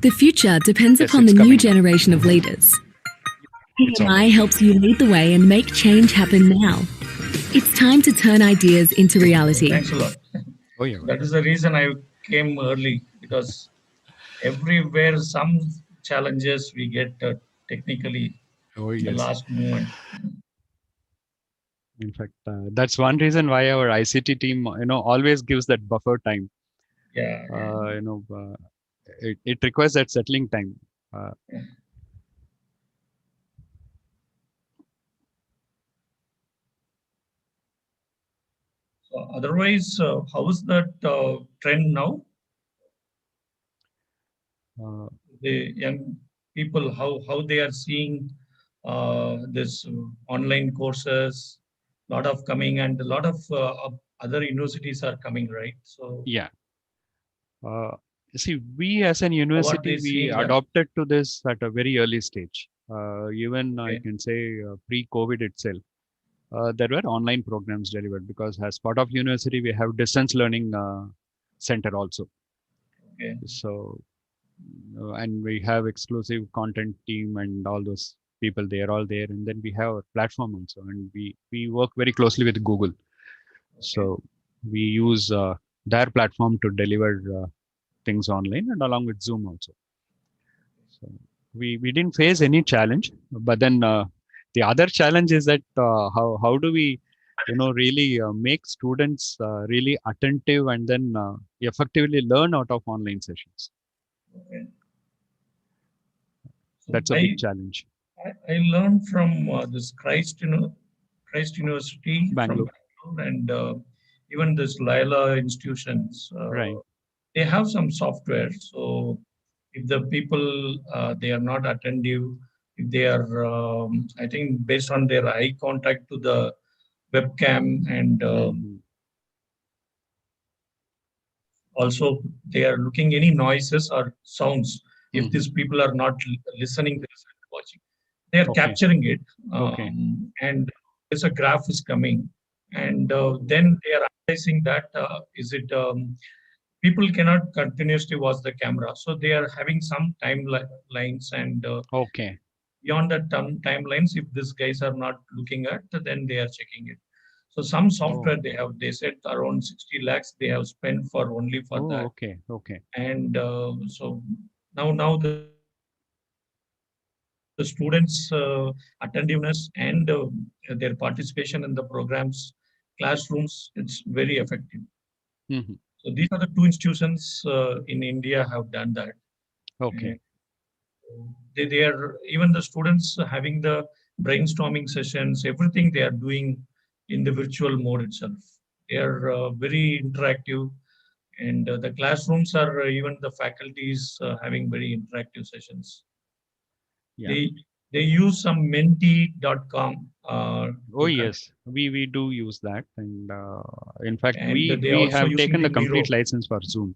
The future depends Yes, upon it's the new coming now. generation of leaders. It's on. PMI helps you lead the way and make change happen now. It's time to turn ideas into reality. Thanks a lot. Oh, yeah. That is the reason I came early, because everywhere some challenges we get technically Oh, in the yes. last moment. In fact, that's one reason why our ICT team, always gives that buffer time. Yeah. It requires that settling time. So otherwise, how is that trend now? The young people, how they are seeing this online courses, lot of coming, and a lot of other universities are coming, right? So Yeah. See, we as an how are university, they we seeing that? adopted to this at a very early stage. Even I Okay. can say pre-COVID itself, there were online programs delivered, because as part of university, we have distance learning center also. Okay. So, and we have exclusive content team and all those people, they are all there. And then we have a platform also, and we work very closely with Google. So we use their platform to deliver things online, and along with Zoom also. So we didn't face any challenge, but then the other challenge is that how do we really make students really attentive and then effectively learn out of online sessions. Okay. So That's a big challenge. I learned from this Christ University from Bangalore. Bangalore, and even this Lila institutions. Right. They have some software. So if the people they are not attentive, if they are, I think based on their eye contact to the webcam, and also they are looking any noises or sounds. If these people are not listening, they are watching. They are capturing it, and there's a graph is coming, and then they are analyzing that is it. People cannot continuously watch the camera, so they are having some timelines, and beyond that timelines, if these guys are not looking at, then they are checking it. So some software they said around 60 lakhs they have spent for only for that. And so now the students attentiveness and their participation in the programs, classrooms, it's very effective. So these are the two institutions in India have done that. They are, even the students having the brainstorming sessions, everything they are doing in the virtual mode itself. They are very interactive, and the classrooms are even the faculties having very interactive sessions. They use some menti.com. Yes, we do use that, and in fact, and we have taken the complete license for Zoom,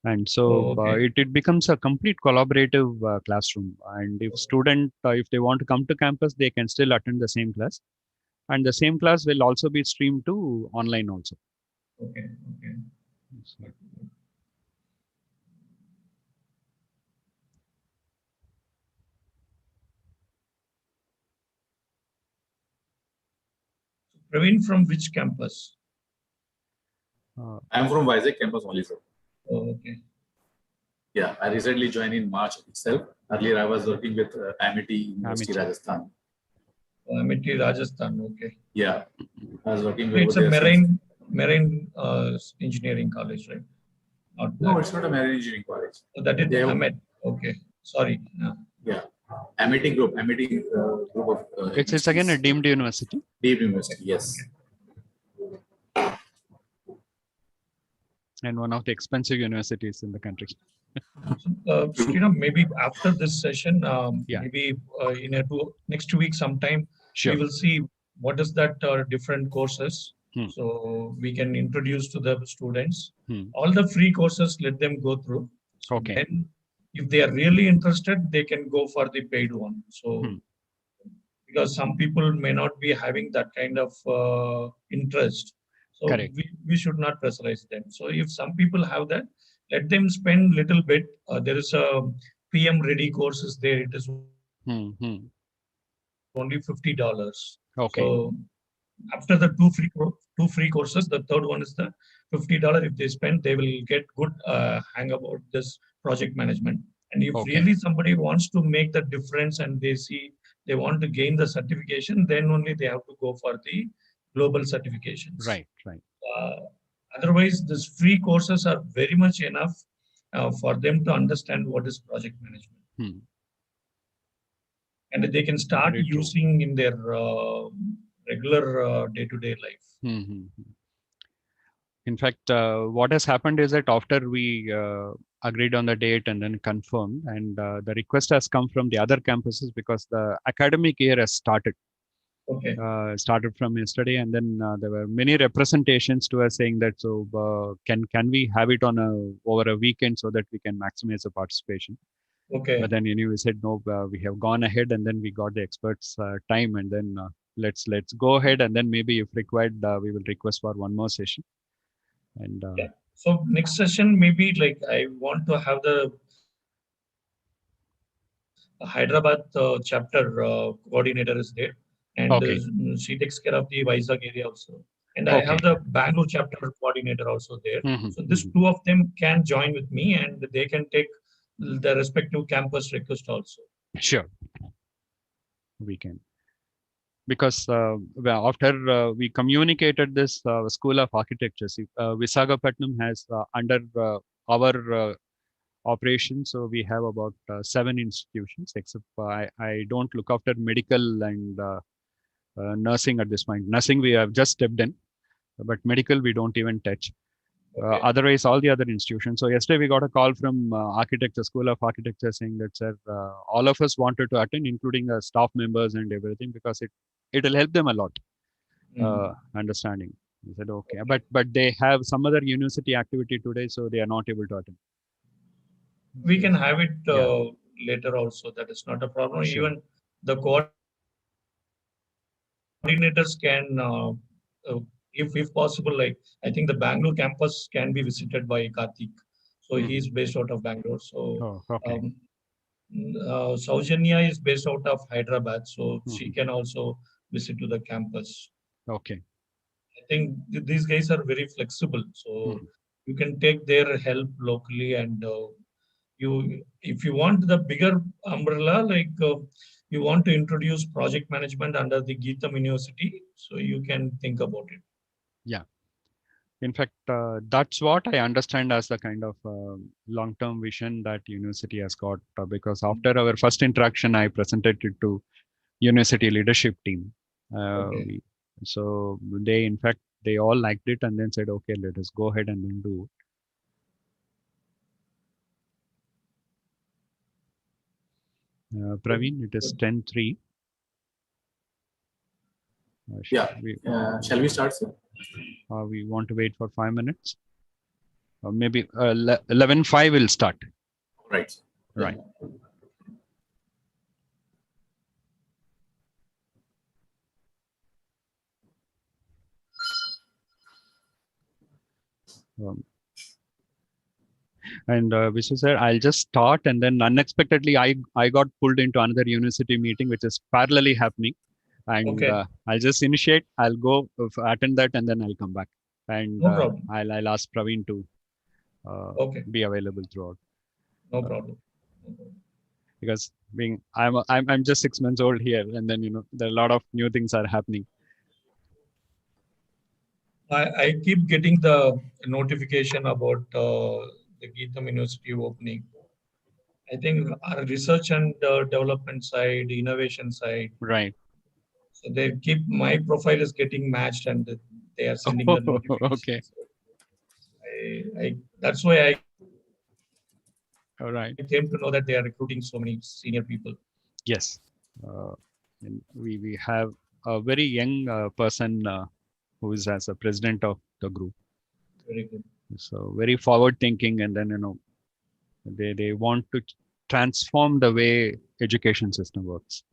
and so it becomes a complete collaborative classroom. And if student if they want to come to campus, they can still attend the same class, and the same class will also be streamed to online also. Okay. Praveen, from which campus? I'm from Vizag campus only, sir. Okay. Yeah, I recently joined in March itself. Earlier, I was working with Amity University, Rajasthan. Amity, Rajasthan. Okay. Yeah, I was working. It's a marine engineering college, right? No, it's not a marine engineering college. So that is Ahmed. Okay. Sorry. Yeah. Amity group of. It's again a deemed university. Deemed university, yes. Okay. And one of the expensive universities in the country. Maybe after this session, maybe in next 2 weeks sometime, we will see what is that different courses. So we can introduce to the students. All the free courses, let them go through. So then if they are really interested, they can go for the paid one. So because some people may not be having that kind of interest. So Correct. we should not pressurize them. So if some people have that, let them spend little bit. There is a PM ready courses there. It is only $50. Okay. So after the two free courses, the third one is the $50. If they spend, they will get good hang about this project management. And if really somebody wants to make the difference and they want to gain the certification, then only they have to go for the global certifications. Right. Otherwise, these free courses are very much enough for them to understand what is project management. And they can start using in their regular day-to-day life. In fact, what has happened is that after we agreed on the date and then confirmed, and the request has come from the other campuses because the academic year has started. Started from yesterday, and then there were many representations to us saying that can we have it on over a weekend so that we can maximize the participation. But then we said no, we have gone ahead, and then we got the experts time, and then let's go ahead, and then maybe if required we will request for one more session. And so next session maybe like I want to have the Hyderabad chapter coordinator is there, and she takes care of the Vizag area also. And I have the Bangalore chapter coordinator also there. So these two of them can join with me, and they can take the respective campus request also. Sure, we can. Because after we communicated this School of Architecture, Visakhapatnam has under our operation, so we have about 7 institutions, except I don't look after medical and nursing at this point. Nursing we have just stepped in, but medical we don't even touch. Otherwise, all the other institutions. So yesterday we got a call from Architecture, School of Architecture, saying that sir, all of us wanted to attend, including the staff members and everything, because it will help them a lot. Understanding. We said okay, but they have some other university activity today, so they are not able to attend. We can have it later also. That is not a problem. Sure. Even the coordinators can, if possible, like I think the Bangalore campus can be visited by Karthik. So he's based out of Bangalore. So Saujanya is based out of Hyderabad. So she can also visit to the campus. Okay. I think these guys are very flexible. So you can take their help locally, and if you want the bigger umbrella, like you want to introduce project management under the Geetham University, so you can think about it. Yeah. In fact, that's what I understand as the kind of long-term vision that university has got. Because after our first interaction, I presented it to university leadership team. So they, in fact, they all liked it and then said, okay, let us go ahead and then do it. Praveen, it is 10:03. Shall we start, sir? We want to wait for 5 minutes. Maybe 11:05 will start. Right. Right. And Vishnu sir, I'll just start, and then unexpectedly I got pulled into another university meeting, which is parallelly happening. And I'll just initiate. I'll go attend that, and then I'll come back. And I'll ask Praveen to be available throughout. No problem. Because I'm just 6 months old here, and then there are a lot of new things are happening. I keep getting the notification about the Geetham University opening. I think our research and development side, innovation side. Right. So they keep my profile is getting matched, and they are sending the notification. Okay. So that's why I came to know that they are recruiting so many senior people. Yes. And we have a very young person who is as a president of the group. Very good. So very forward thinking, and then they want to transform the way education system works.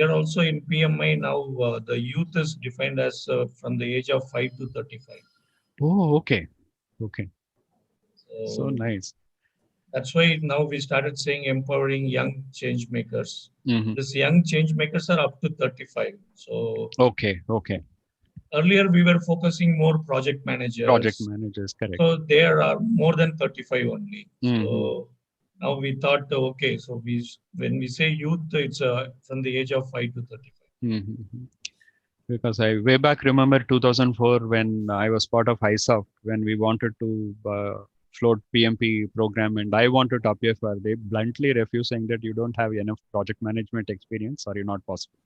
Here also in PMI now, the youth is defined as from the age of 5 to 35. Oh, okay. Okay. So Nice. That's why now we started saying empowering young change makers. Mm-hmm. These young change makers are up to 35. So okay. earlier we were focusing more project managers. Project managers, correct. So there are more than 35 only. Mm-hmm. So now we thought, okay, so when we say youth, it's from the age of 5 to 35. Mm-hmm. Because I way back remember 2004 when I was part of ISOC, when we wanted to float PMP program and I wanted to appear for, they bluntly refused, saying that you don't have enough project management experience or you're not possible.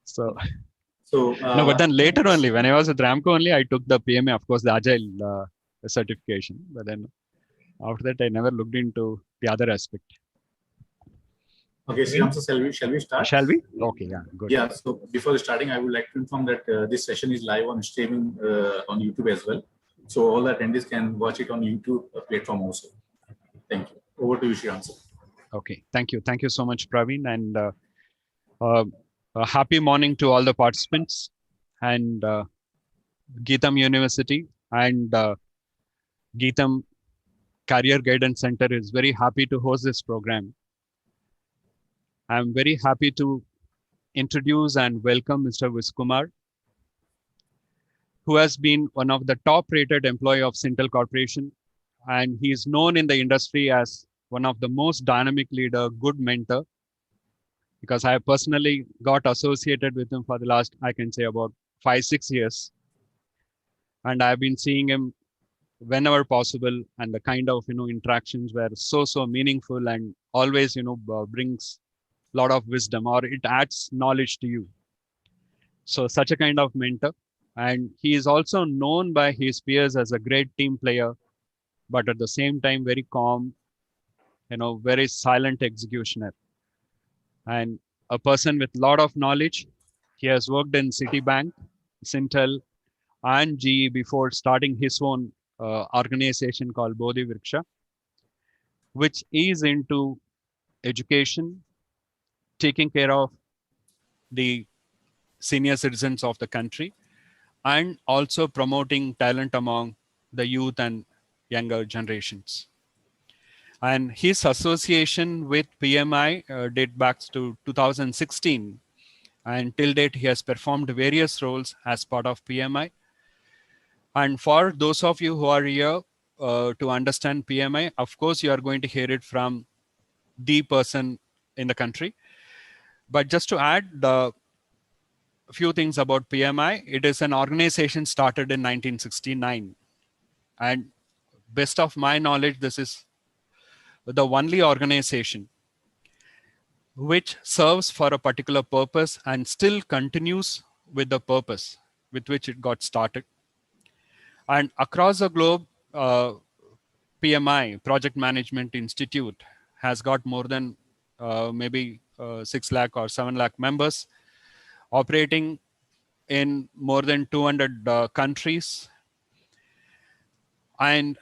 So no, but then later only, when I was at Ramco only, I took the PMA, of course, the Agile certification. But then after that, I never looked into the other aspect. Okay, Sriram, so shall we start? Shall we? Okay, yeah, good. Yeah, so before starting, I would like to inform that this session is live on streaming on YouTube as well. So all the attendees can watch it on YouTube platform also. Thank you. Over to you, Sriram. Okay, thank you. Thank you so much, Praveen. And a happy morning to all the participants and Geetham University and Geetham Career Guidance Center is very happy to host this program. I'm very happy to introduce and welcome Mr. Viskumar, who has been one of the top rated employee of Sintel Corporation. And he is known in the industry as one of the most dynamic leader, good mentor, because I have personally got associated with him for the last, I can say about 5-6 years. And I've been seeing him whenever possible, and the kind of, interactions were so meaningful and always, brings a lot of wisdom, or it adds knowledge to you. So such a kind of mentor. And he is also known by his peers as a great team player, but at the same time, very calm, very silent executioner. And a person with a lot of knowledge. He has worked in Citibank, Sintel, and GE before starting his own organization called Bodhi Vriksha, which is into education, taking care of the senior citizens of the country, and also promoting talent among the youth and younger generations. And his association with PMI dates back to 2016. And till date, he has performed various roles as part of PMI. And for those of you who are here to understand PMI, of course, you are going to hear it from the person in the country. But just to add a few things about PMI, it is an organization started in 1969. And best of my knowledge, this is the only organization which serves for a particular purpose and still continues with the purpose with which it got started. And across the globe, PMI, Project Management Institute, has got more than maybe 6 lakh or 7 lakh members operating in more than 200 countries. And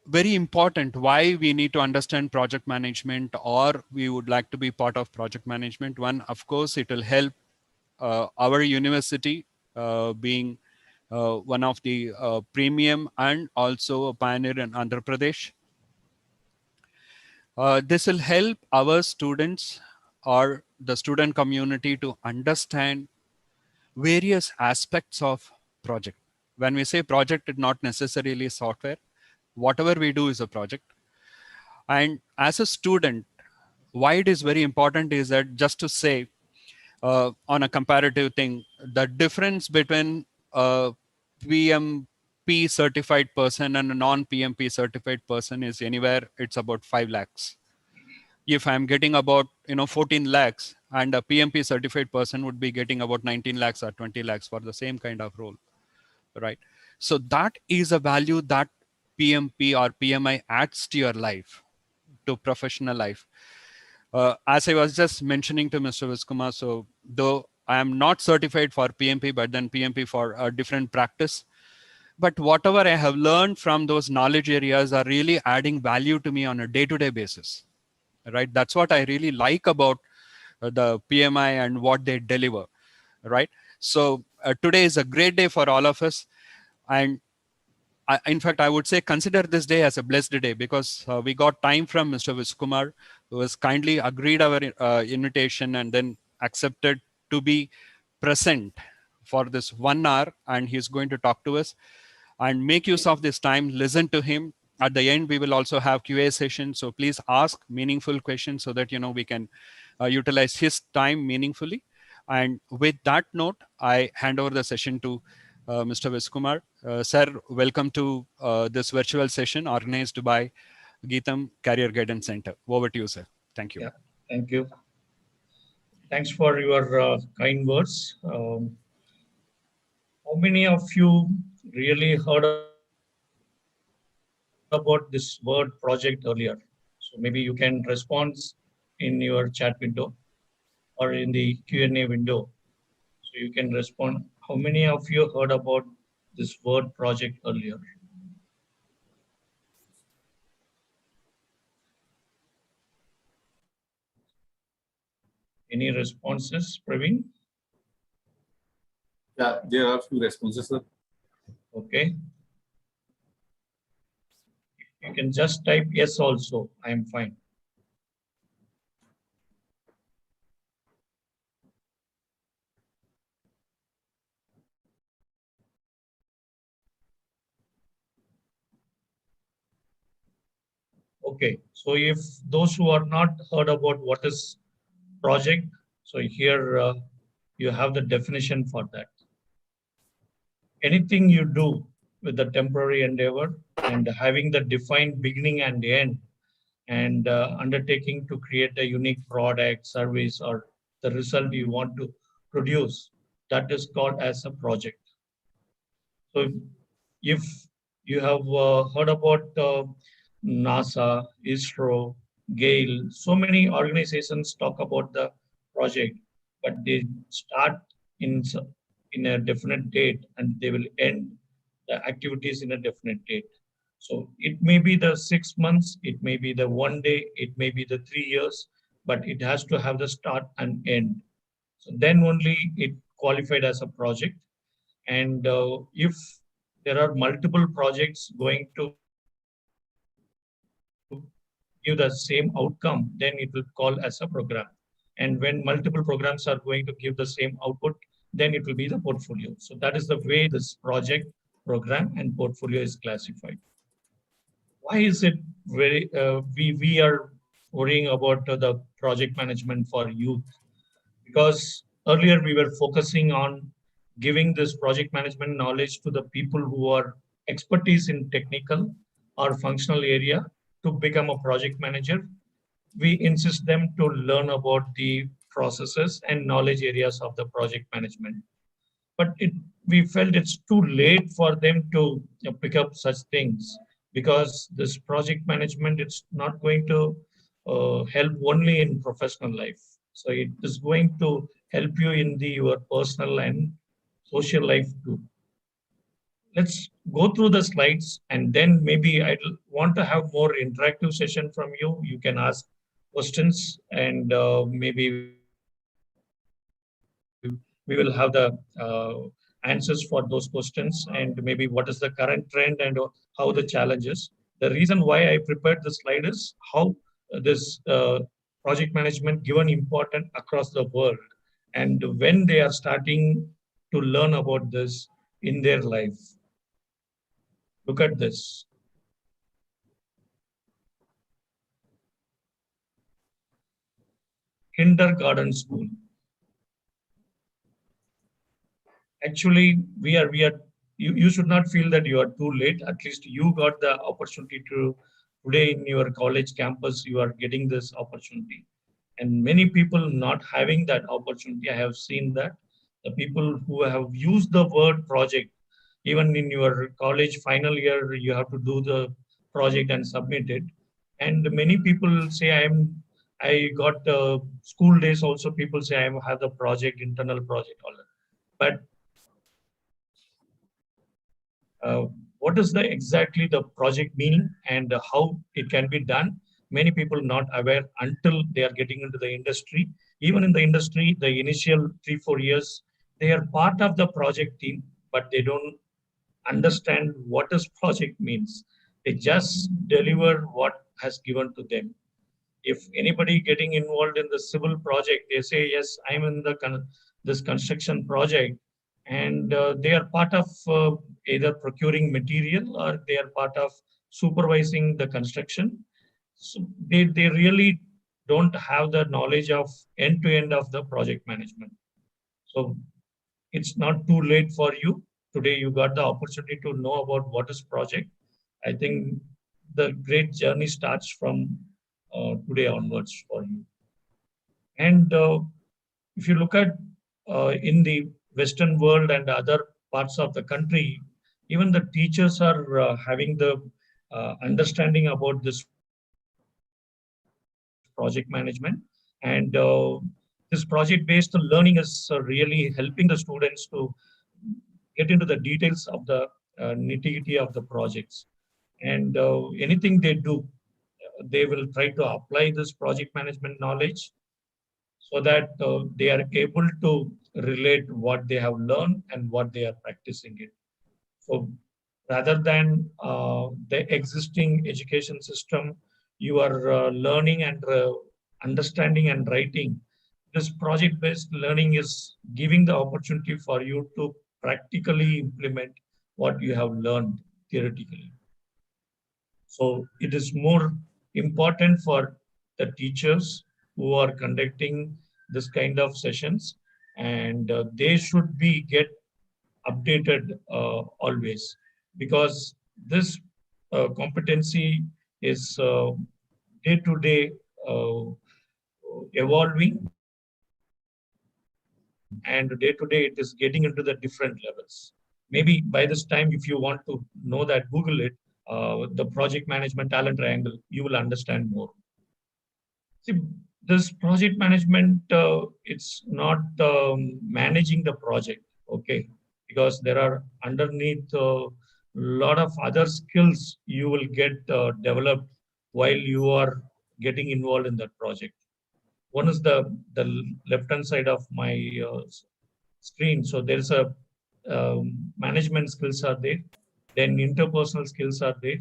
very important, why we need to understand project management, or we would like to be part of project management. One, of course, it will help our university being one of the premium and also a pioneer in Andhra Pradesh. This will help our students or the student community to understand various aspects of project. When we say project, it's not necessarily software. Whatever we do is a project. And as a student, why it is very important is that, just to say on a comparative thing, the difference between a PMP certified person and a non-PMP certified person is anywhere, it's about 5 lakhs. If I'm getting about 14 lakhs, and a PMP certified person would be getting about 19 lakhs or 20 lakhs for the same kind of role, right? So that is a value that PMP or PMI adds to your life, to professional life. As I was just mentioning to Mr. Viskumar, so though I am not certified for PMP, but then PMP for a different practice, but whatever I have learned from those knowledge areas are really adding value to me on a day-to-day basis, right? That's what I really like about the PMI and what they deliver, right? So today is a great day for all of us. And in fact, I would say consider this day as a blessed day, because we got time from Mr. Viskumar, who has kindly agreed our invitation and then accepted to be present for this 1 hour, and he's going to talk to us. And make use of this time, listen to him. At the end, we will also have QA session. So please ask meaningful questions so that, we can utilize his time meaningfully. And with that note, I hand over the session to Mr. Viskumar. Sir, welcome to this virtual session organized by Geetam Career Guidance Center. Over to you, sir. Thank you. Yeah, thank you. Thanks for your kind words. How many of you really heard about this word project earlier? So maybe you can respond in your chat window or in the Q&A window. So you can respond. How many of you heard about this word project earlier? Any responses, Praveen? Yeah, there are a few responses, sir. Okay. You can just type yes also. I am fine. Okay. So if those who are not heard about what is project, so here you have the definition for that. Anything you do with the temporary endeavor and having the defined beginning and end, and undertaking to create a unique product, service, or the result you want to produce, that is called as a project. So if you have heard about NASA, ISRO, GAIL, so many organizations talk about the project, but they start in in a definite date and they will end the activities in a definite date. So it may be the 6 months, it may be the 1 day, it may be the 3 years, but it has to have the start and end. So then only it qualified as a project. And if there are multiple projects going to give the same outcome, then it will call as a program. And when multiple programs are going to give the same output, then it will be the portfolio. So that is the way this project, program, and portfolio is classified. Why is it we are worrying about the project management for youth? Because earlier we were focusing on giving this project management knowledge to the people who are expertise in technical or functional area to become a project manager. We insist them to learn about the processes and knowledge areas of the project management. But we felt it's too late for them to pick up such things, because this project management, it's not going to help only in professional life. So it is going to help you in your personal and social life too. Let's go through the slides, and then maybe I want to have more interactive session from you. You can ask questions, and maybe we will have the answers for those questions, and maybe what is the current trend and how the challenges. The reason why I prepared the slide is how this project management given important across the world, and when they are starting to learn about this in their life. Look at this. Kindergarten school. Actually, you should not feel that you are too late. At least you got the opportunity to today in your college campus, you are getting this opportunity. And many people not having that opportunity. I have seen that the people who have used the word project, even in your college final year, you have to do the project and submit it. And many people say I got school days also. People say I have the project, internal project, all that. But what is exactly the project meaning and how it can be done? many people not aware until they are getting into the industry. Even in the industry, the initial 3-4 years, they are part of the project team, but they don't understand what this project means. They just deliver what has given to them. If anybody getting involved in the civil project, they say, yes, I'm in the this construction project, and they are part of either procuring material or they are part of supervising the construction. So they really don't have the knowledge of end to end of the project management. So it's not too late for you. Today you got the opportunity to know about what is project. I think the great journey starts from today onwards for you. And if you look at in the Western world and other parts of the country, even the teachers are having the understanding about this project management. And this project-based learning is really helping the students to get into the details of the nitty-gritty of the projects. And anything they do, they will try to apply this project management knowledge so that they are able to relate what they have learned and what they are practicing it. So rather than the existing education system, you are learning and understanding and writing. This project-based learning is giving the opportunity for you to practically implement what you have learned theoretically. So it is more important for the teachers who are conducting this kind of sessions, and they should be get updated always, because this competency is day to day evolving, and day to day it is getting into the different levels. Maybe by this time, if you want to know that, Google it, the project management talent triangle, you will understand more. See, this project management, it's not managing the project, okay? Because there are underneath a lot of other skills you will get developed while you are getting involved in that project. One is the left hand side of my screen. So there's a management skills are there, then interpersonal skills are there,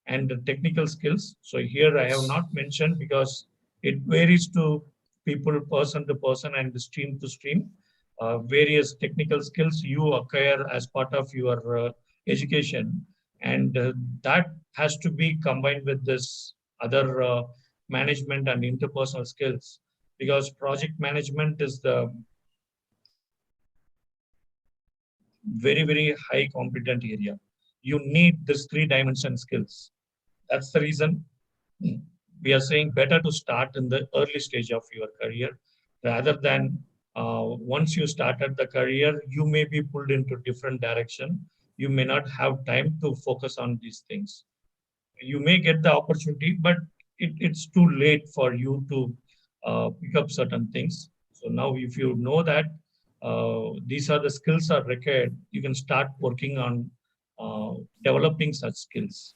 and the technical skills. So here I have not mentioned because it varies to people, person to person, and stream to stream. Various technical skills you acquire as part of your education, and that has to be combined with this other management and interpersonal skills, because project management is the very, very high competent area. You need this 3 dimension skills. That's the reason we are saying better to start in the early stage of your career rather than once you started the career, you may be pulled into different direction. You may not have time to focus on these things. You may get the opportunity, but it's too late for you to pick up certain things. So now if you know that these are the skills are required, you can start working on developing such skills.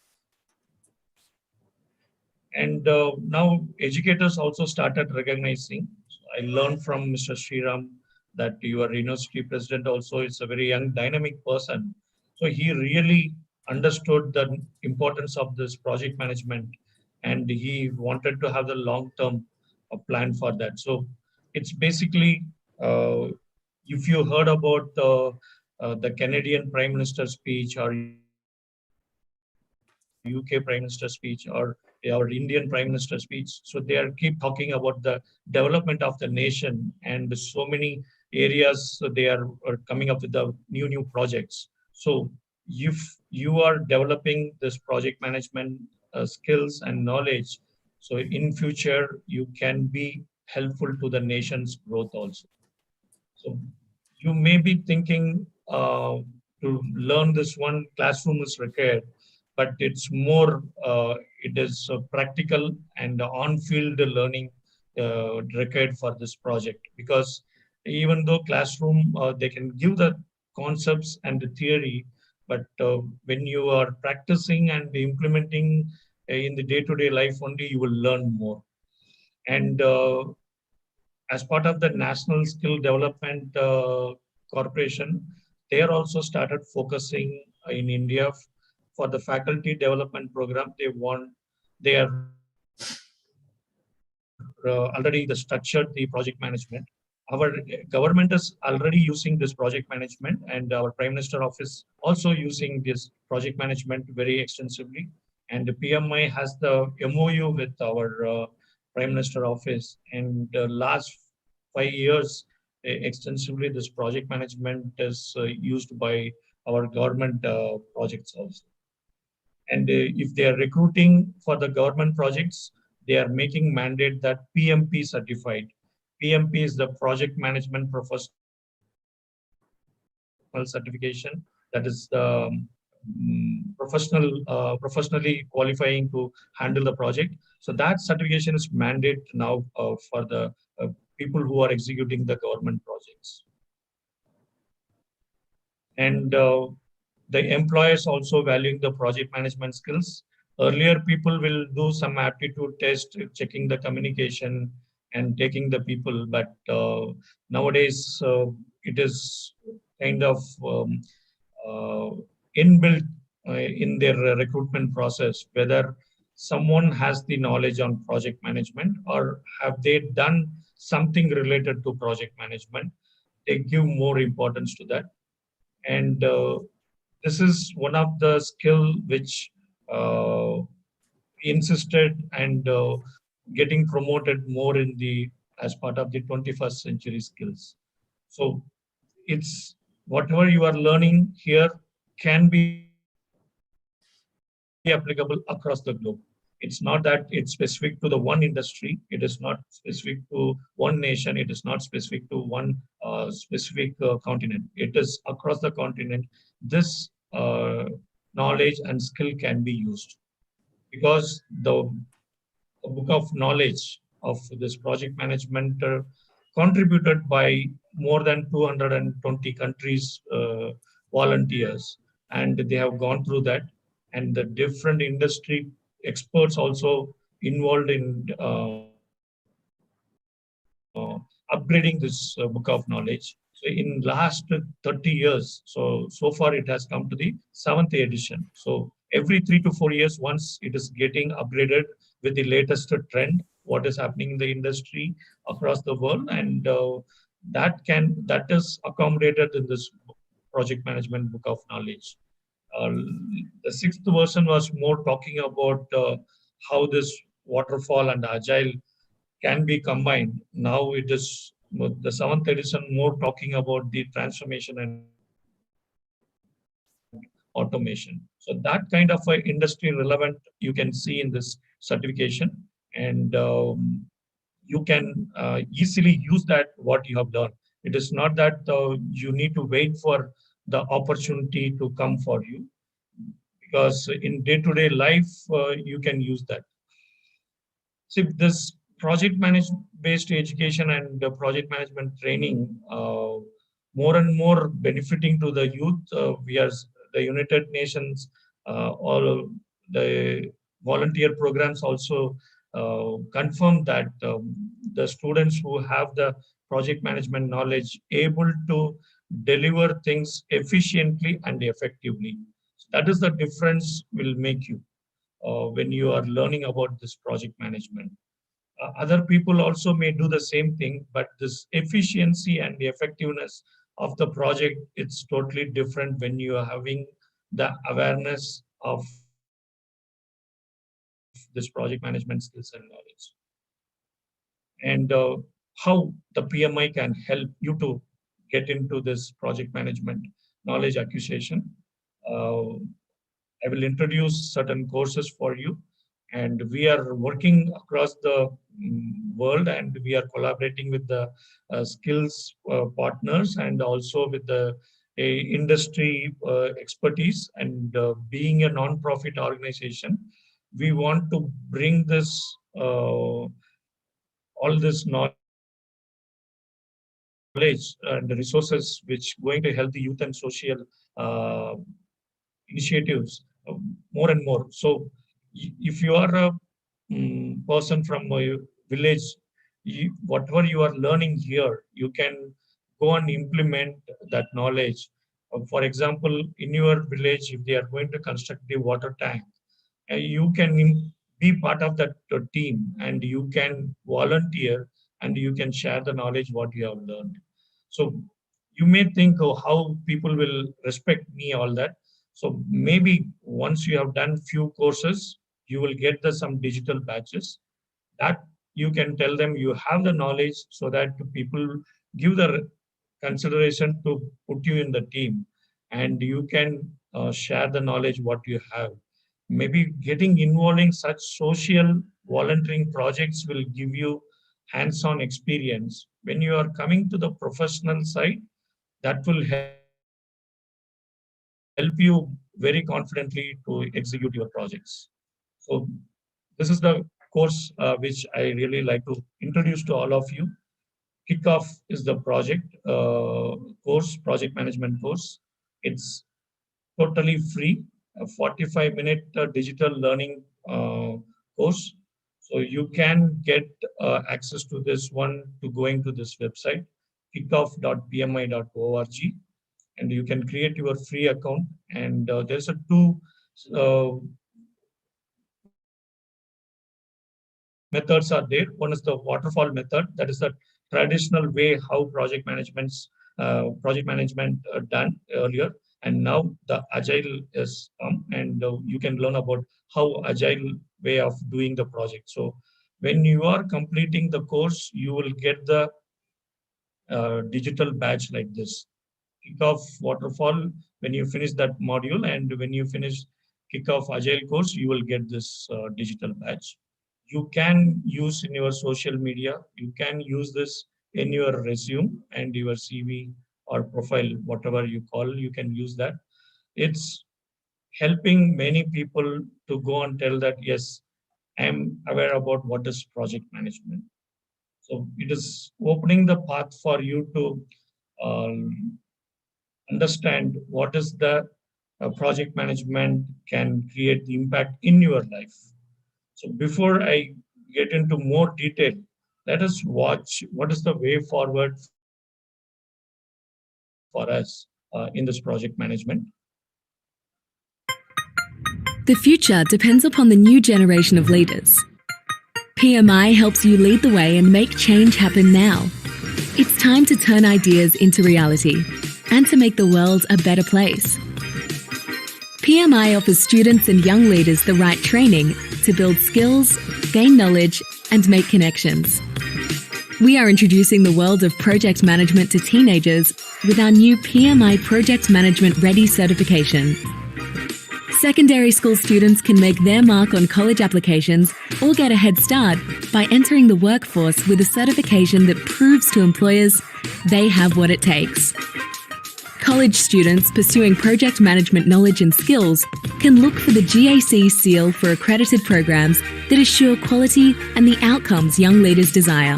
And now educators also started recognizing. So I learned from Mr. Sriram that your university president also is a very young, dynamic person. So he really understood the importance of this project management, and he wanted to have the long-term plan for that. So it's basically, if you heard about the Canadian Prime Minister speech or UK Prime Minister speech or our Indian Prime Minister speech, so they are keep talking about the development of the nation, and so many areas they are coming up with the new projects. So if you are developing this project management skills and knowledge, so in future you can be helpful to the nation's growth also. So you may be thinking to learn this one, classroom is required, but it's more, it is practical and on-field learning required for this project. Because even though classroom, they can give the concepts and the theory, but when you are practicing and implementing in the day-to-day life only you will learn more. And as part of the National Skill Development Corporation, they are also started focusing in India for the faculty development program. They are already structured the project management. Our government is already using this project management, and our Prime Minister Office also using this project management very extensively. And the PMI has the MOU with our Prime Minister Office, and last 5 years extensively this project management is used by our government projects also. And if they are recruiting for the government projects, they are making mandate that PMP certified. PMP is the Project Management Professional Certification. That is the professionally qualifying to handle the project. So that certification is mandate now for the people who are executing the government projects. And the employers also valuing the project management skills. Earlier, people will do some aptitude test, checking the communication and taking the people, but nowadays it is kind of uh, inbuilt in their recruitment process, whether someone has the knowledge on project management or have they done something related to project management. They give more importance to that. And this is one of the skill which uh, insisted and getting promoted more in the as part of the 21st century skills. So it's whatever you are learning here can be applicable across the globe. It's not that it's specific to the one industry. It is not specific to one nation. It is not specific to one specific continent. It is across the continent. This knowledge and skill can be used because the book of knowledge of this project management contributed by more than 220 countries volunteers, and they have gone through that, and the different industry experts also involved in upgrading this book of knowledge. So in last 30 years, so far it has come to the 7th edition. So every 3 to 4 years, once it is getting upgraded with the latest trend, what is happening in the industry across the world, and that is accommodated in this project management book of knowledge. Uh, the 6th version was more talking about how this waterfall and agile can be combined. Now it is the 7th edition more talking about the transformation and automation. So that kind of industry relevant you can see in this certification, and you can easily use that what you have done. It is not that you need to wait for the opportunity to come for you, because in day-to-day life you can use that. See, this project management based education and project management training more and more benefiting to the youth. We are the United Nations, all the volunteer programs also confirm that the students who have the project management knowledge able to deliver things efficiently and effectively. So that is the difference will make you when you are learning about this project management. Other people also may do the same thing, but this efficiency and the effectiveness of the project, it's totally different when you are having the awareness of this project management skills and knowledge. And how the PMI can help you to get into this project management knowledge acquisition. Uh, I will introduce certain courses for you, and we are working across the world, and we are collaborating with the skills partners and also with the industry expertise. And being a non-profit organization, we want to bring this all this knowledge and resources which going to help the youth and social uh, initiatives more and more. So if you are a person from a village, whatever you are learning here, you can go and implement that knowledge. For example, in your village, if they are going to construct the water tank, you can be part of that team, and you can volunteer, and you can share the knowledge what you have learned. So you may think, oh, how people will respect me, all that. So maybe once you have done few courses, you will get some digital badges that you can tell them you have the knowledge, so that people give the consideration to put you in the team, and you can share the knowledge what you have. Maybe getting involved in such social volunteering projects will give you hands-on experience. When you are coming to the professional side, that will help you very confidently to execute your projects. So this is the course which I really like to introduce to all of you. Kickoff is the project course, project management course. It's totally free, a 45-minute digital learning course. So you can get access to this one to going to this website, kickoff.pmi.org, and you can create your free account. And there's a two methods are there. One is the waterfall method. That is the traditional way how project management done earlier. And now the agile is come, and you can learn about how agile way of doing the project. So when you are completing the course, you will get the digital badge like this. Kickoff waterfall, when you finish that module, and when you finish Kickoff agile course, you will get this digital badge. You can use in your social media. You can use this in your resume and your CV or profile, whatever you call, you can use that. It's helping many people to go and tell that, yes, I'm aware about what is project management. So it is opening the path for you to understand what is the project management can create the impact in your life. So before I get into more detail, let us watch what is the way forward for us in this project management. The future depends upon the new generation of leaders. PMI helps you lead the way and make change happen now. It's time to turn ideas into reality and to make the world a better place. PMI offers students and young leaders the right training to build skills, gain knowledge, and make connections. We are introducing the world of project management to teenagers with our new PMI Project Management Ready certification. Secondary school students can make their mark on college applications or get a head start by entering the workforce with a certification that proves to employers they have what it takes. College students pursuing project management knowledge and skills can look for the GAC seal for accredited programs that assure quality and the outcomes young leaders desire.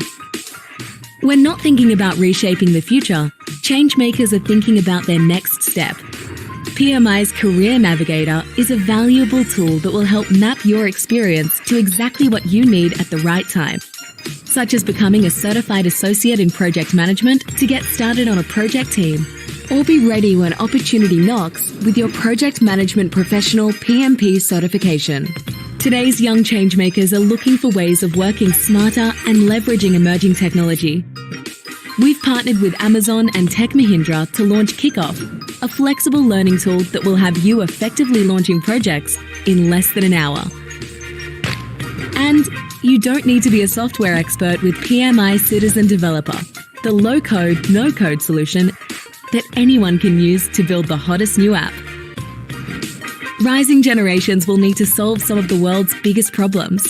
We're not thinking about reshaping the future. Changemakers are thinking about their next step. PMI's Career Navigator is a valuable tool that will help map your experience to exactly what you need at the right time, such as becoming a certified associate in project management to get started on a project team, or be ready when opportunity knocks with your project management professional PMP certification. Today's young changemakers are looking for ways of working smarter and leveraging emerging technology. We've partnered with Amazon and Tech Mahindra to launch Kickoff, a flexible learning tool that will have you effectively launching projects in less than an hour. And you don't need to be a software expert with PMI Citizen Developer, the low-code, no-code solution that anyone can use to build the hottest new app. Rising generations will need to solve some of the world's biggest problems.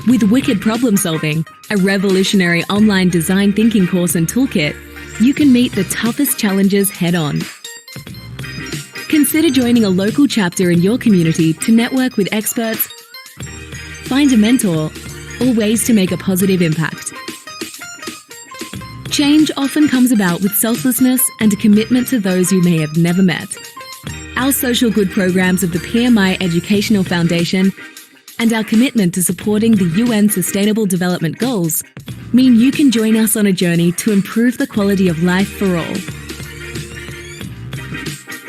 With Wicked Problem Solving, a revolutionary online design thinking course and toolkit, you can meet the toughest challenges head-on. Consider joining a local chapter in your community to network with experts, find a mentor, or ways to make a positive impact. Change often comes about with selflessness and a commitment to those you may have never met. Our social good programs of the PMI Educational Foundation and our commitment to supporting the UN Sustainable Development Goals mean you can join us on a journey to improve the quality of life for all.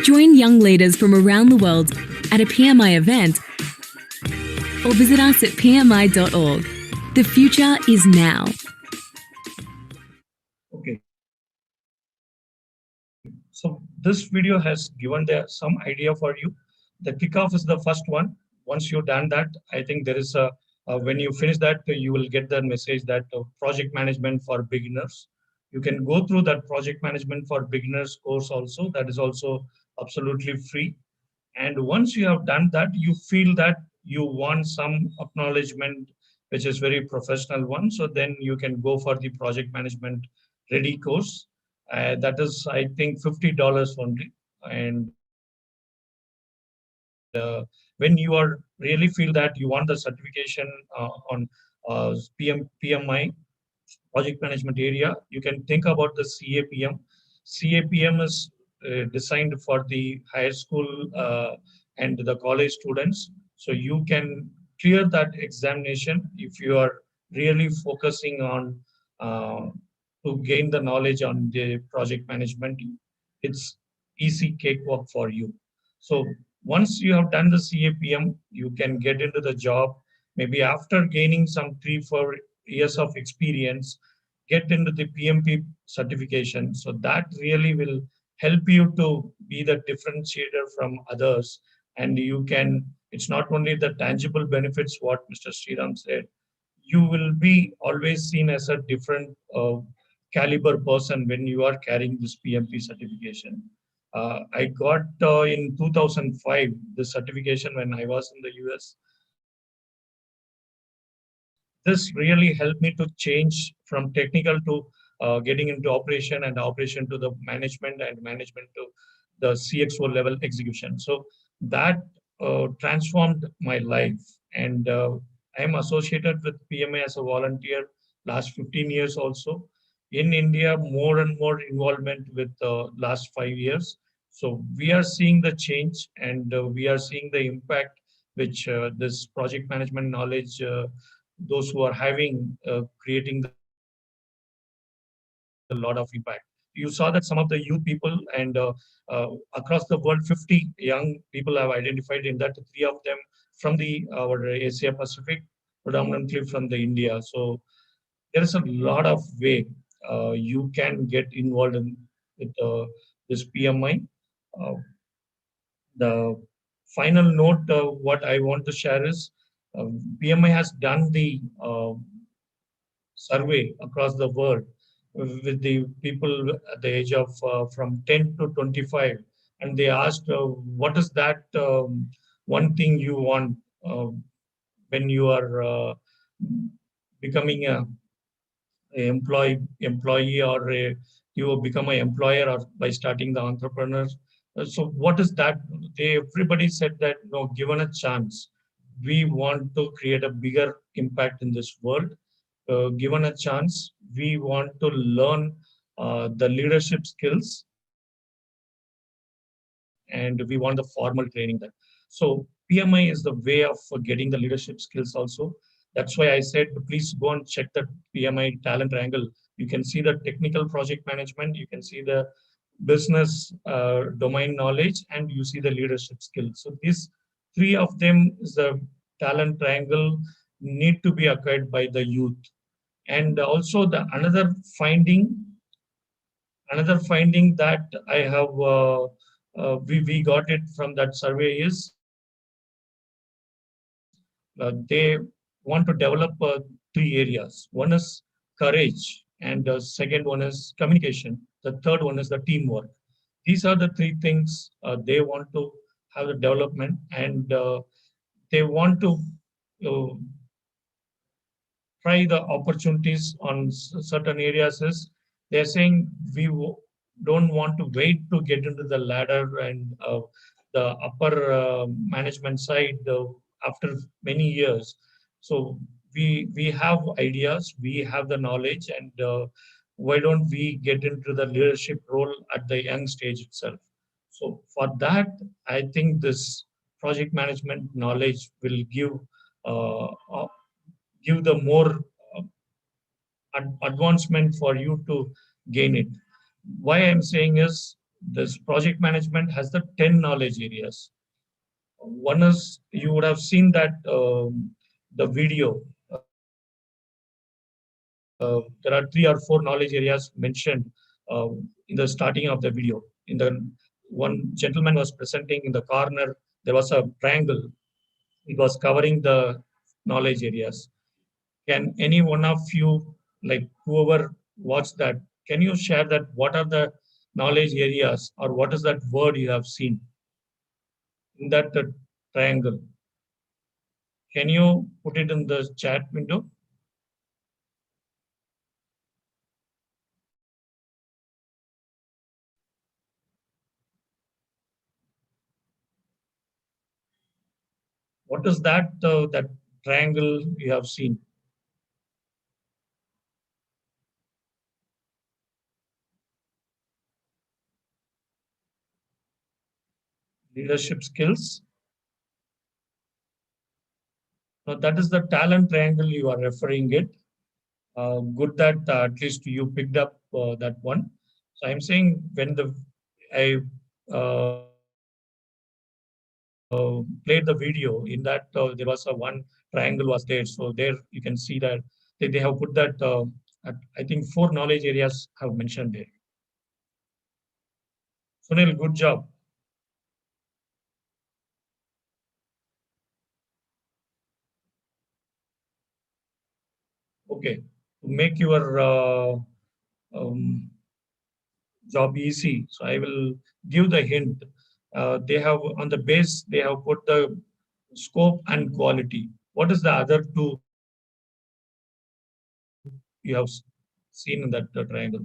Join young leaders from around the world at a PMI event or visit us at pmi.org. The future is now. Okay. So this video has given some idea for you. The kickoff is the first one. Once you've done that, I think there is when you finish that, you will get the message that project management for beginners. You can go through that project management for beginners course also. That is also absolutely free. And once you have done that, you feel that you want some acknowledgement, which is very professional one. So then you can go for the project management ready course. That is, I think, $50 only. And when you are really feel that you want the certification on PMI, project management area, you can think about the CAPM. CAPM is designed for the higher school and the college students. So you can clear that examination if you are really focusing on to gain the knowledge on the project management. It's easy cakewalk for you. So once you have done the CAPM, you can get into the job. Maybe after gaining some 3-4 years of experience, get into the PMP certification. So that really will help you to be the differentiator from others. And you can, it's not only the tangible benefits, what Mr. Sriram said, you will be always seen as a different caliber person when you are carrying this PMP certification. I got in 2005 the certification when I was in the US. This really helped me to change from technical to getting into operation and operation to the management and management to the CXO level execution. So that transformed my life. And I am associated with PMA as a volunteer last 15 years also. In India, more and more involvement with last 5 years. So we are seeing the change and we are seeing the impact which this project management knowledge those who are having creating a lot of impact. You saw that some of the youth people and across the world, 50 young people have identified in that, 3 of them from the our Asia Pacific, predominantly from the India. So there is a lot of way you can get involved in with this PMI. Uh, the final note, what I want to share is PMI has done the survey across the world with the people at the age of from 10 to 25, and they asked, what is that one thing you want when you are becoming a employee or you will become an employer or by starting the entrepreneur. So what is that? Everybody said that, no, given a chance, we want to create a bigger impact in this world. Given a chance, we want to learn the leadership skills and we want the formal training there. So PMI is the way of getting the leadership skills also. That's why I said, please go and check the PMI talent triangle. You can see the technical project management, you can see the business domain knowledge, and you see the leadership skills. So these 3 of them is the talent triangle need to be acquired by the youth. And also the another finding that I have we got it from that survey is they want to develop 3 areas. One is courage, and second one is communication. The third one is the teamwork. These are the 3 things they want to have the development, and they want to uh, try the opportunities on certain areas is they're saying we don't want to wait to get into the ladder and the upper management side after many years. So we have ideas, we have the knowledge, and why don't we get into the leadership role at the young stage itself? So for that, I think this project management knowledge will give uh, uh, give the more uh, advancement for you to gain it. Why I'm saying is this project management has the 10 knowledge areas. One is you would have seen that the video. There are 3 or 4 knowledge areas mentioned in the starting of the video. In the one gentleman was presenting in the corner, there was a triangle. It was covering the knowledge areas. Can any one of you, like whoever watched that, can you share that what are the knowledge areas or what is that word you have seen in that triangle? Can you put it in the chat window? What is that triangle you have seen? Leadership skills. Now that is the talent triangle you are referring it. Good that at least you picked up that one. So I'm saying when I played the video, in that there was a one triangle was there. So there you can see that they have put that. I think 4 knowledge areas have mentioned there. Sunil, good job. Okay, to make your um, job easy, so I will give the hint. They have on the base they have put the scope and quality. What is the other 2 you have seen in that triangle?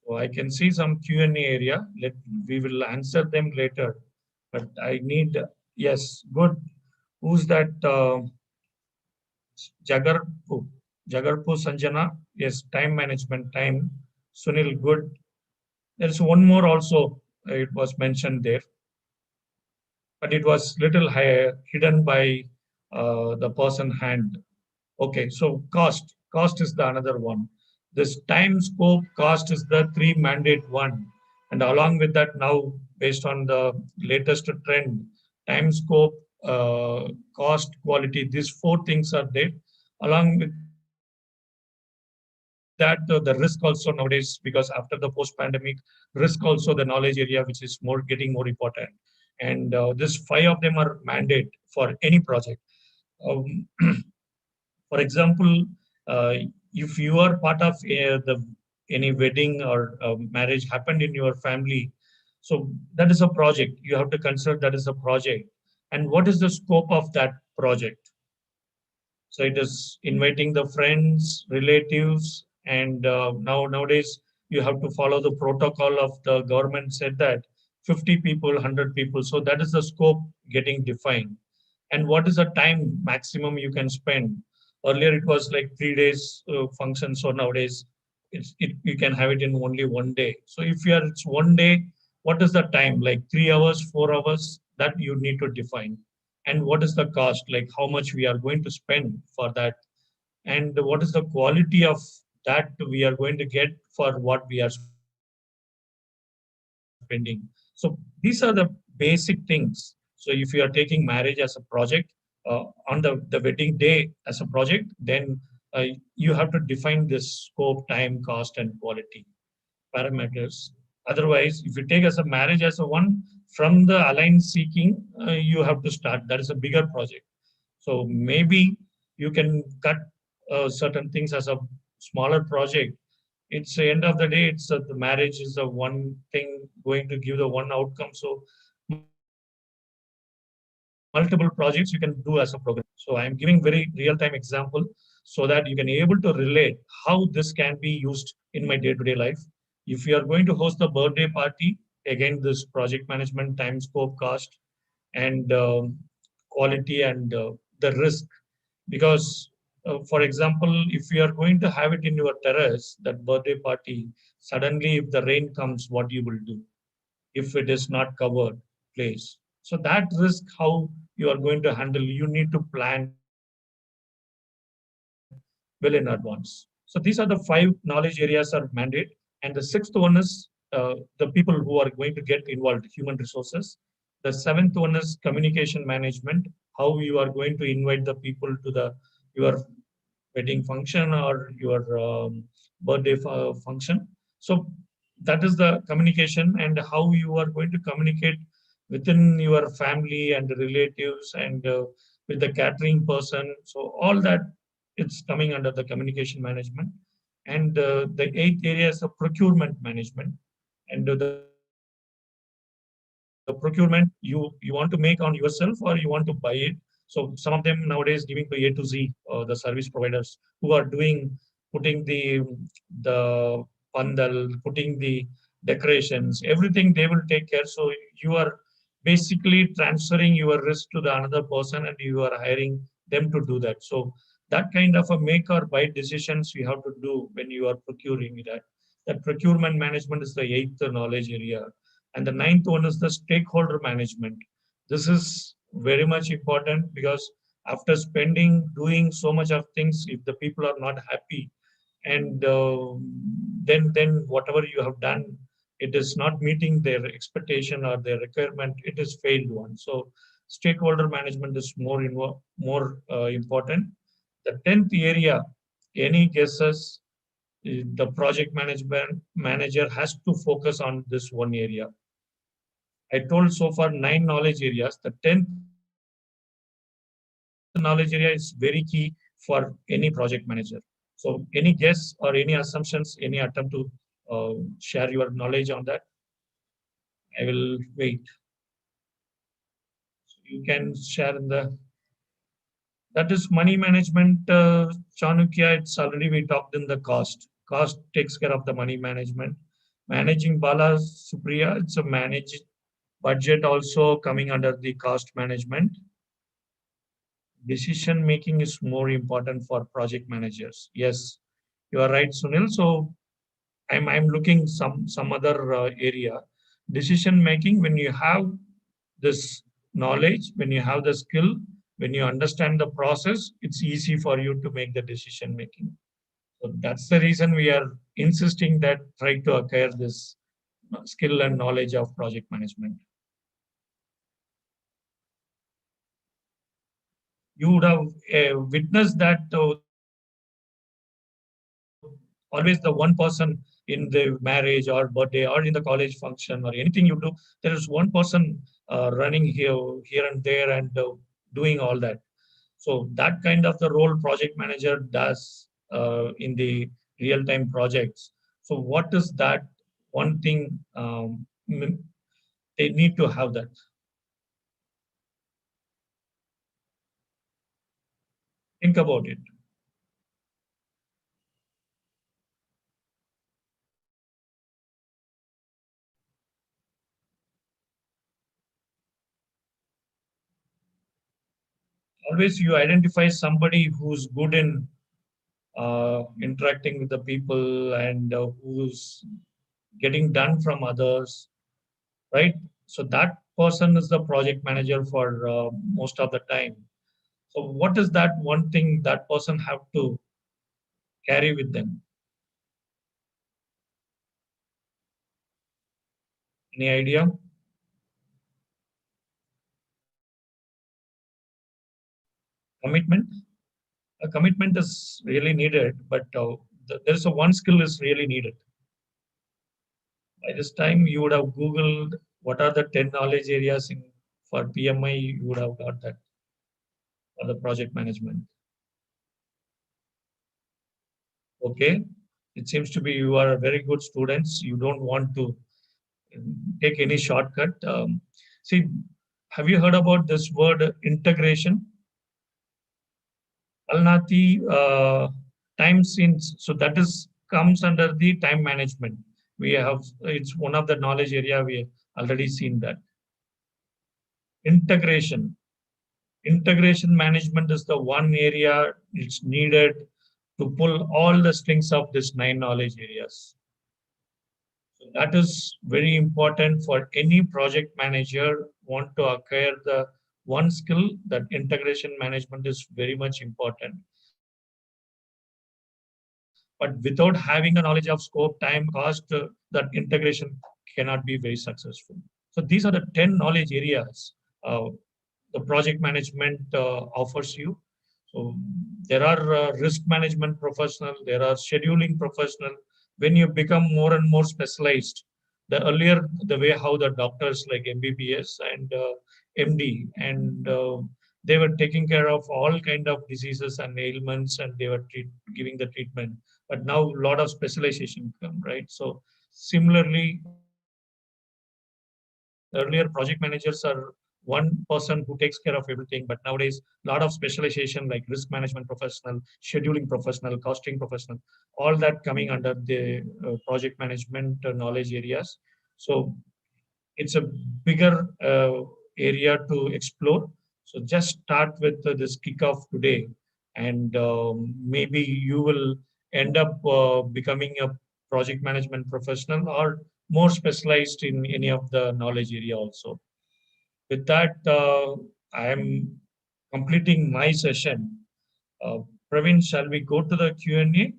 So I can see some Q&A area. We will answer them later. But I need, yes, good. Who's that? Jagarpu. Jagarpu Sanjana. Yes, time management, time. Sunil, good. There's one more also. It was mentioned there, but it was little higher, hidden by the person hand. Okay, so cost. Cost is the another one. This time scope cost is the 3 mandate one. And along with that, now based on the latest trend, time scope, cost, quality, these 4 things are there. Along with that, the risk also nowadays, because after the post-pandemic, risk also the knowledge area, which is more getting more important. And this 5 of them are mandate for any project. Um, For example, uh, if you are part of the any wedding or marriage happened in your family, so that is a project. You have to consider that is a project. And what is the scope of that project? So it is inviting the friends, relatives, and nowadays you have to follow the protocol of the government said that 50 people, 100 people. So that is the scope getting defined. And what is the time maximum you can spend? Earlier it was like 3 days function. So nowadays you can have it in only one day. So if you are it's one day, what is the time? Like 3 hours, 4 hours? That you need to define. And what is the cost? Like how much we are going to spend for that? And what is the quality of that we are going to get for what we are spending? So these are the basic things. So if you are taking marriage as a project, on the wedding day as a project, then you have to define this scope, time, cost, and quality parameters. Otherwise, if you take as a marriage as a one, from the aligned seeking, you have to start. That is a bigger project. So maybe you can cut certain things as a smaller project. It's the end of the day. It's the marriage is the one thing going to give the one outcome. So multiple projects you can do as a program. So I am giving very real-time example so that you can able to relate how this can be used in my day-to-day life. If you are going to host a birthday party, again this project management, time, scope, cost, and quality and the risk. Because, for example, if you are going to have it in your terrace, that birthday party, suddenly if the rain comes, what you will do if it is not covered place? So that risk, how you are going to handle, you need to plan well in advance. So these are the 5 knowledge areas are mandate. And the 6th one is the people who are going to get involved, human resources. The 7th one is communication management, how you are going to invite the people to the your wedding function or your birthday function. So that is the communication, and how you are going to communicate within your family and relatives and with the catering person. So all that, it's coming under the communication management. And the 8th area is the procurement management. And the procurement, you want to make on yourself or you want to buy it. So some of them nowadays giving to A to Z, the service providers who are doing, putting the pandal, putting the decorations, everything they will take care. So you are basically transferring your risk to the another person and you are hiring them to do that. So that kind of a make or buy decisions you have to do when you are procuring that. That procurement management is the 8th knowledge area. And the 9th one is the stakeholder management. This is very much important, because after spending, doing so much of things, if the people are not happy, and then whatever you have done, it is not meeting their expectation or their requirement, it is failed one. So stakeholder management is more important. The 10th area, any guesses? The project management manager has to focus on this one area. I told so far 9 knowledge areas. The 10th knowledge area is very key for any project manager. So any guess or any assumptions, any attempt to share your knowledge on that? I will wait. So you can share in the, that is money management, Chanukya. It's already we talked in the cost. Cost takes care of the money management. Managing Bala Supriya, it's a managed budget also coming under the cost management. Decision making is more important for project managers. Yes, you are right, Sunil. So I'm looking some other area. Decision making, when you have this knowledge, when you have the skill, when you understand the process, it's easy for you to make the decision making. So that's the reason we are insisting that try to acquire this skill and knowledge of project management. You would have witnessed that always the one person in the marriage or birthday or in the college function or anything you do, there is one person running here and there and doing all that. So that kind of the role project manager does in the real time projects. So what is that one thing they need to have that? Think about it. Always you identify somebody who's good in interacting with the people and who's getting done from others, right? So that person is the project manager for most of the time. So what is that one thing that person have to carry with them? Any idea? Commitment. A commitment is really needed, but there's a one skill is really needed. By this time, you would have Googled what are the 10 knowledge areas in for PMI. You would have got that for the project management. Okay, it seems to be you are very good students. You don't want to take any shortcut. See, have you heard about this word integration? Alnati time since, so that is comes under the time management. We have, it's one of the knowledge area we have already seen that. Integration. Integration management is the one area it's needed to pull all the strings of these 9 knowledge areas. So that is very important for any project manager want to acquire the one skill, that integration management is very much important. But without having a knowledge of scope, time, cost, that integration cannot be very successful. So these are the 10 knowledge areas the project management offers you. So there are risk management professional, there are scheduling professional. When you become more and more specialized, the earlier the way how the doctors like MBBS and MD and they were taking care of all kind of diseases and ailments and they were giving the treatment. But now a lot of specialization come, right? So similarly, earlier project managers are one person who takes care of everything, but nowadays a lot of specialization like risk management professional, scheduling professional, costing professional, all that coming under the project management knowledge areas. So it's a bigger area to explore. So just start with this kickoff today, and maybe you will end up becoming a project management professional or more specialized in any of the knowledge area also. With that, I am completing my session. Uh, Praveen, shall we go to the Q&A,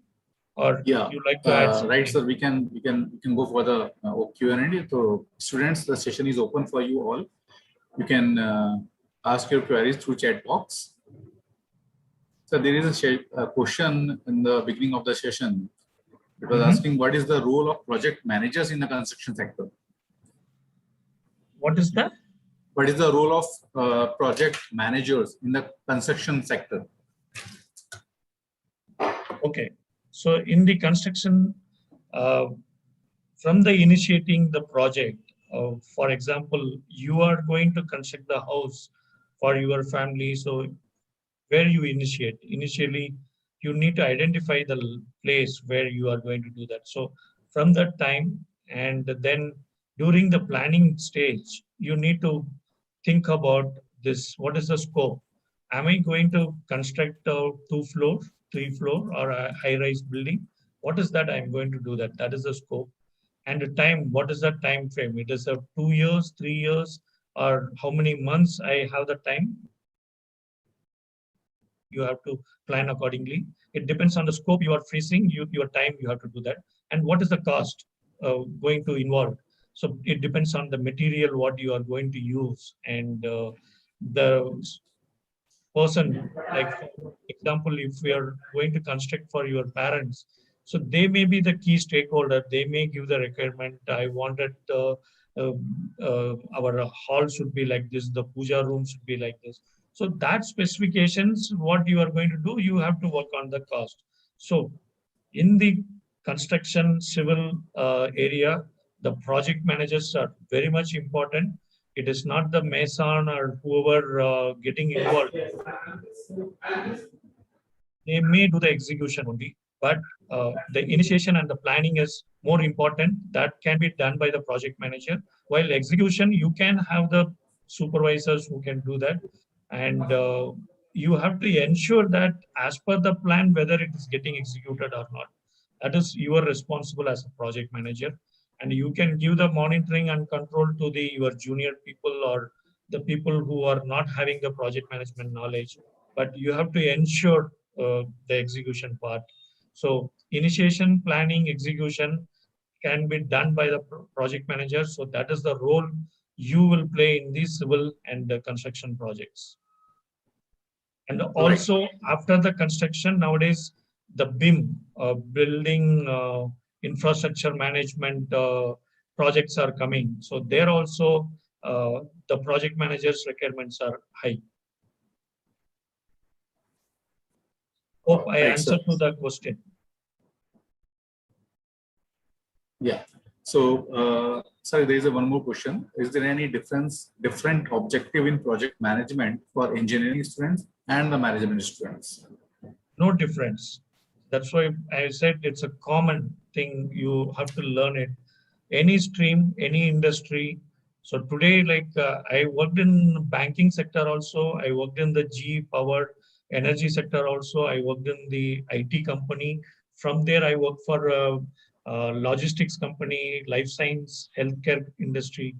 or Yeah, you like to add something? right, sir. We can go for the Q&A. So, students, the session is open for you all. You can ask your queries through chat box. So there is a question in the beginning of the session. It was asking, what is the role of project managers in the construction sector? What is that? What is the role of project managers in the construction sector? Okay, so in the construction, from the initiating the project, for example, you are going to construct the house for your family. So where you initially, you need to identify the place where you are going to do that. So from that time, and then during the planning stage, you need to think about this. What is the scope? Am I going to construct a 2-floor, 3-floor, or a high-rise building? What is that I'm going to do that? That is the scope. And the time, what is the time frame? It is a 2 years, 3 years, or how many months I have the time? You have to plan accordingly. It depends on the scope you are facing, your time, you have to do that. And what is the cost going to involve? So it depends on the material, what you are going to use. And the person, like for example, if we are going to construct for your parents, so they may be the key stakeholder. They may give the requirement. I wanted our hall should be like this, the puja room should be like this. So that specifications, what you are going to do, you have to work on the cost. So in the construction civil area, the project managers are very much important. It is not the mason or whoever getting involved. They may do the execution only, but the initiation and the planning is more important. That can be done by the project manager. While execution, you can have the supervisors who can do that. And you have to ensure that as per the plan, whether it is getting executed or not. That is you are responsible as a project manager. And you can give the monitoring and control to the your junior people or the people who are not having the project management knowledge. But you have to ensure the execution part. So initiation, planning, execution can be done by the project manager. So that is the role you will play in these civil and the construction projects. And also after the construction, nowadays, the BIM, building infrastructure management projects are coming. So there also the project managers requirements are high. Hope I answered to the question. Yeah. So, sorry, there is one more question. Is there any different objective in project management for engineering students and the management students? No difference. That's why I said it's a common thing. You have to learn it. Any stream, any industry, So today, I worked in banking sector also. I worked in the G power energy sector also. I worked in the IT company. From there, I worked for a logistics company, life science, healthcare industry.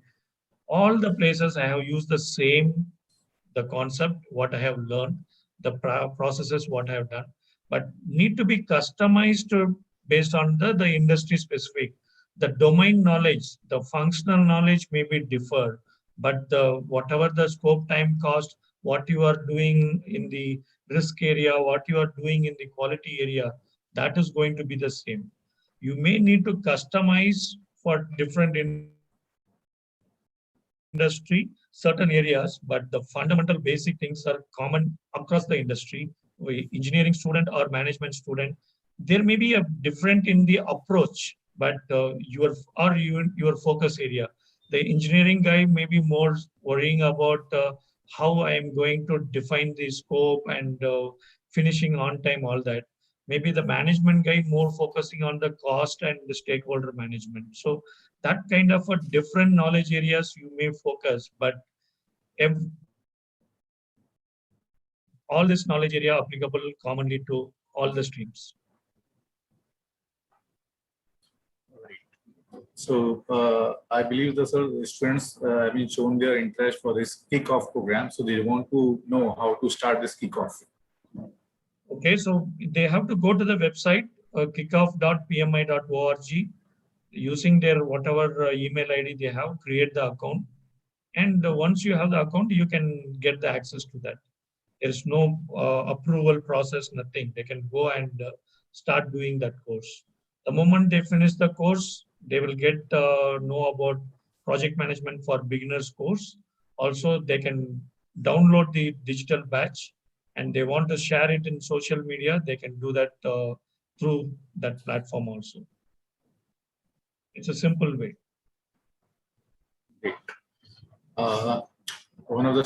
All the places I have used the concept, what I have learned, the processes, what I have done, but need to be customized based on the industry specific. The domain knowledge, the functional knowledge may be differ, but the whatever the scope, time, cost, what you are doing in the risk area, what you are doing in the quality area, that is going to be the same. You may need to customize for different industry, certain areas, but the fundamental basic things are common across the industry. Engineering student or management student, there may be a different in the approach, but your focus area. The engineering guy may be more worrying about how I am going to define the scope and finishing on time, all that. Maybe the management guy more focusing on the cost and the stakeholder management. So that kind of a different knowledge areas you may focus, but all this knowledge area applicable commonly to all the streams. So I believe the students have been shown their interest for this kickoff program. So they want to know how to start this kickoff. Okay, so they have to go to the website kickoff.pmi.org, using their whatever email ID they have, create the account. And once you have the account, you can get the access to that. There's no approval process, nothing. They can go and start doing that course. The moment they finish the course, they will get know about project management for beginners course. Also, they can download the digital batch, and they want to share it in social media. They can do that through that platform also. It's a simple way. Great. One of the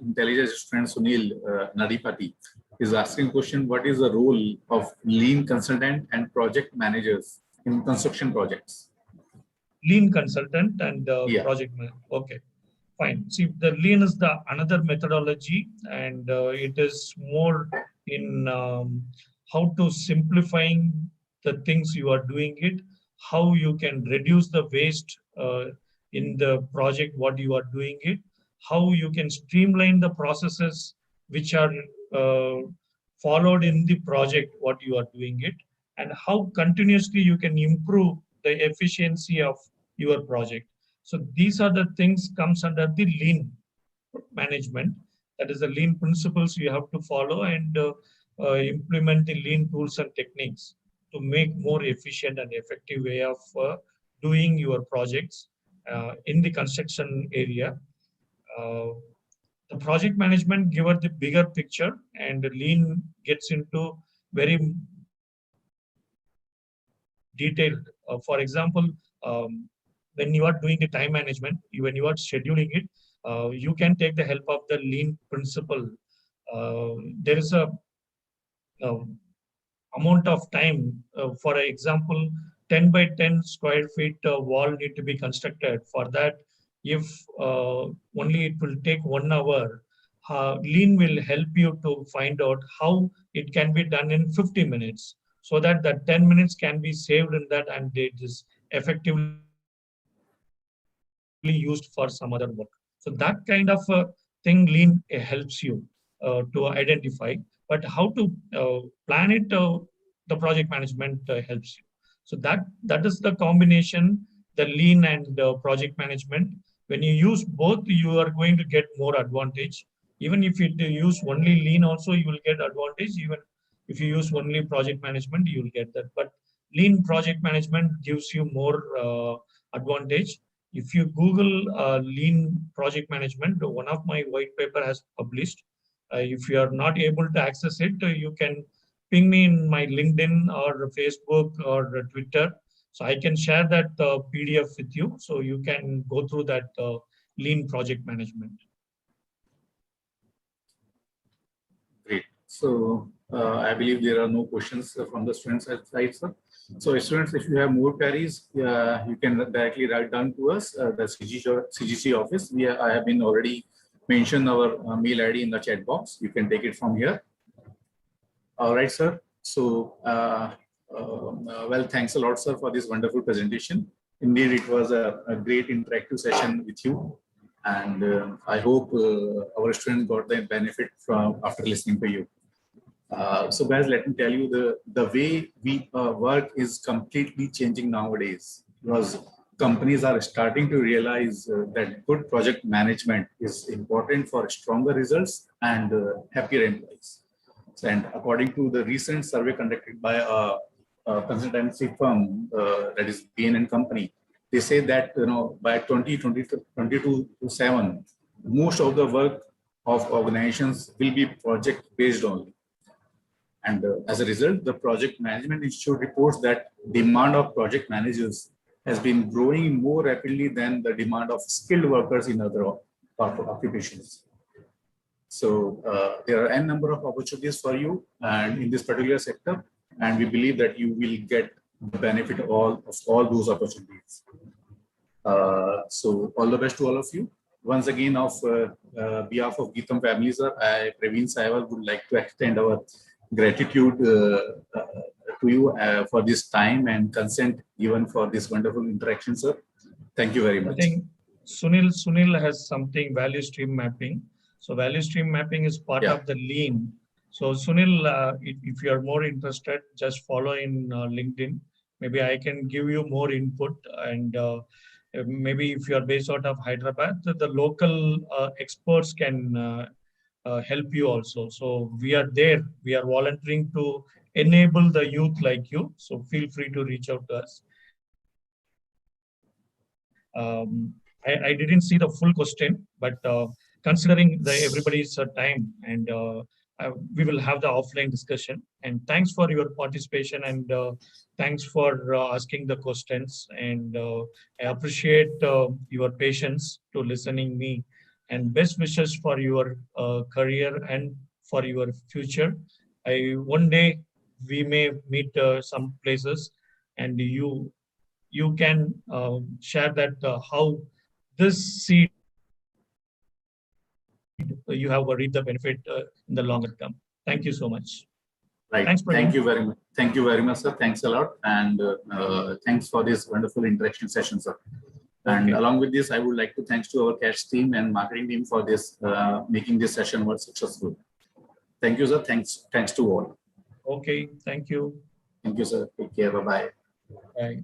intelligence students, Sunil Nadipati, is asking question: what is the role of lean consultant and project managers in construction projects? Lean consultant and project manager. Okay, fine. See, the lean is the another methodology, and it is more in how to simplifying the things you are doing it, how you can reduce the waste in the project, what you are doing it, how you can streamline the processes which are uh, followed in the project, what you are doing it, and how continuously you can improve the efficiency of your project. So these are the things comes under the lean management. That is the lean principles you have to follow and implement the lean tools and techniques to make more efficient and effective way of doing your projects in the construction area. Uh, the project management give us the bigger picture, and lean gets into very detailed. For example, when you are doing the time management, when you are scheduling it, you can take the help of the lean principle. There is a amount of time. For example, 10 by 10 square feet wall need to be constructed. For that, if only it will take 1 hour, lean will help you to find out how it can be done in 50 minutes, so that the 10 minutes can be saved in that and it is effectively used for some other work. So that kind of thing lean helps you to identify. But how to plan it, the project management helps you. So that is the combination, the lean and project management. When you use both, you are going to get more advantage. Even if you use only lean also, you will get advantage. Even if you use only project management, you will get that. But lean project management gives you more advantage. If you Google lean project management, one of my white paper has published. If you are not able to access it, you can ping me in my LinkedIn or Facebook or Twitter. So I can share that PDF with you, so you can go through that lean project management. Great. So I believe there are no questions from the students' side, sir. So students, if you have more queries, you can directly write down to us, the CGC office. I have been already mentioned our mail ID in the chat box. You can take it from here. All right, sir. So, well, thanks a lot, sir, for this wonderful presentation. Indeed, it was a great interactive session with you. And I hope our students got the benefit from after listening to you. So guys, let me tell you, the way we work is completely changing nowadays, because companies are starting to realize that good project management is important for stronger results and happier employees. And according to the recent survey conducted by a consultancy firm, that is Bain & Company, they say that by 2022-7, most of the work of organizations will be project based only. And as a result, the Project Management Institute reports that demand of project managers has been growing more rapidly than the demand of skilled workers in other occupations. So there are n number of opportunities for you and in this particular sector, and we believe that you will get the benefit of all those opportunities. So all the best to all of you. Once again, of behalf of Geetam family, sir, I, Praveen Saiwal, would like to extend our gratitude to you for this time and consent given for this wonderful interaction, sir. Thank you very much. I think Sunil has something, value stream mapping. So value stream mapping is part of the lean. So Sunil, if you are more interested, just follow in LinkedIn. Maybe I can give you more input, and maybe if you are based out of Hyderabad, the local experts can help you also. So we are there. We are volunteering to enable the youth like you. So feel free to reach out to us. I didn't see the full question, but considering everybody's time, and we will have the offline discussion. And thanks for your participation, and thanks for asking the questions. And I appreciate your patience to listening me. And best wishes for your career and for your future. One day we may meet some places, and you can share that how this seed you have reaped the benefit in the longer term. Thank you so much. Right. Thanks, thank you very much. Thank you very much, sir. Thanks a lot, and thanks for this wonderful interaction session, sir. And along with this, I would like to thanks to our cash team and marketing team for this making this session more successful. Thank you, sir. Thanks to all. Okay. Thank you. Thank you, sir. Take care. Bye-bye. Bye.